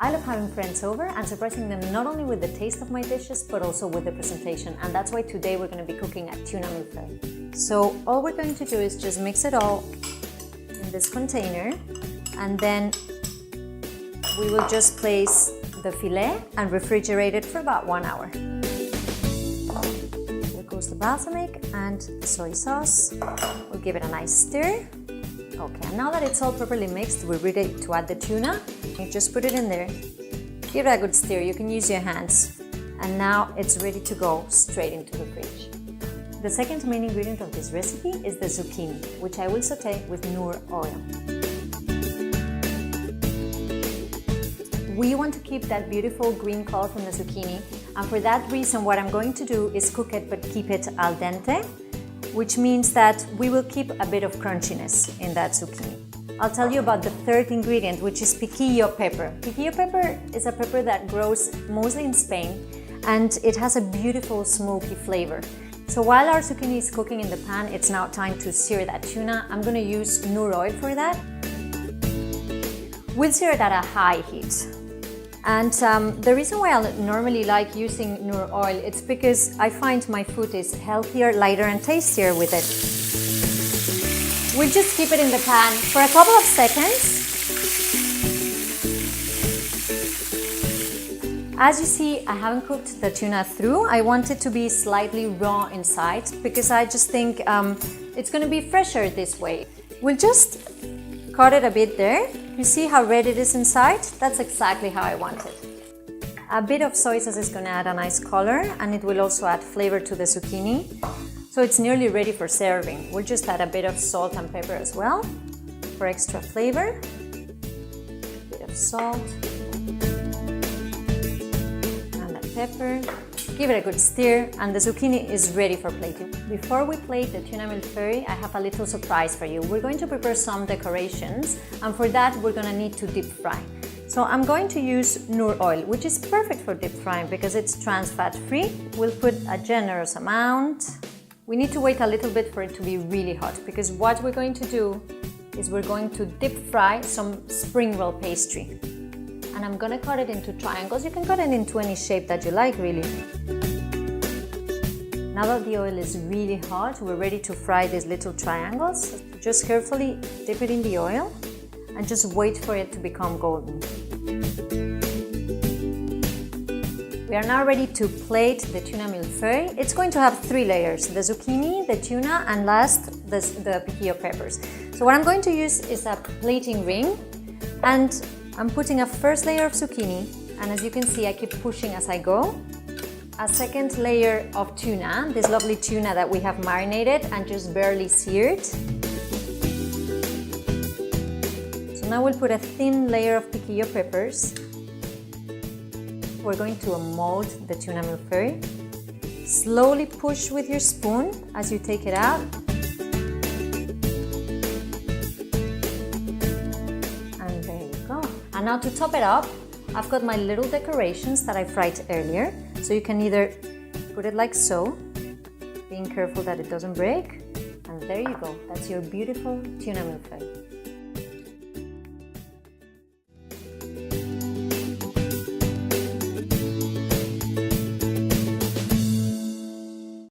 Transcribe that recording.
I love having friends over and surprising them not only with the taste of my dishes, but also with the presentation. And that's why today we're going to be cooking a tuna mille-feuille. So all we're going to do is just mix it all in this container, and then we will just place the filet and refrigerate it for about 1 hour. There goes the balsamic and the soy sauce. We'll give it a nice stir. Okay, and now that it's all properly mixed, we're ready to add the tuna. You just put it in there, give it a good stir, you can use your hands, and now it's ready to go straight into the fridge. The second main ingredient of this recipe is the zucchini, which I will saute with Noor oil. We want to keep that beautiful green color from the zucchini, and for that reason what I'm going to do is cook it but keep it al dente, which means that we will keep a bit of crunchiness in that zucchini. I'll tell you about the third ingredient, which is piquillo pepper. Piquillo pepper is a pepper that grows mostly in Spain, and it has a beautiful smoky flavor. So while our zucchini is cooking in the pan, it's now time to sear that tuna. I'm going to use Noor oil for that. We'll sear it at a high heat. And the reason why I normally like using Noor oil, it's because I find my food is healthier, lighter and tastier with it. We'll just keep it in the pan for a couple of seconds. As you see, I haven't cooked the tuna through. I want it to be slightly raw inside because I just think it's going to be fresher this way. We'll just cut it a bit there. You see how red it is inside? That's exactly how I want it. A bit of soy sauce is going to add a nice color, and it will also add flavor to the zucchini. So it's nearly ready for serving. We'll just add a bit of salt and pepper as well for extra flavor. A bit of salt and the pepper. Give it a good stir, and the zucchini is ready for plating. Before we plate the tuna mille-feuille, I have a little surprise for you. We're going to prepare some decorations, and for that we're going to need to deep fry. So I'm going to use Noor oil, which is perfect for deep frying because it's trans fat free. We'll put a generous amount. We need to wait a little bit for it to be really hot, because what we're going to do is we're going to deep fry some spring roll pastry. And I'm going to cut it into triangles. You can cut it into any shape that you like, really. Now that the oil is really hot, we're ready to fry these little triangles. Just carefully dip it in the oil and just wait for it to become golden. We are now ready to plate the tuna mille-feuille. It's going to have 3 layers: the zucchini, the tuna, and last the piquillo peppers. So what I'm going to use is a plating ring, and I'm putting a first layer of zucchini, and as you can see I keep pushing as I go. A second layer of tuna, this lovely tuna that we have marinated and just barely seared. So now we'll put a thin layer of piquillo peppers. We're going to mold the tuna mille-feuille. Slowly push with your spoon as you take it out. And there you go. And now to top it up, I've got my little decorations that I fried earlier. So you can either put it like so, being careful that it doesn't break, and there you go. That's your beautiful tuna mille-feuille.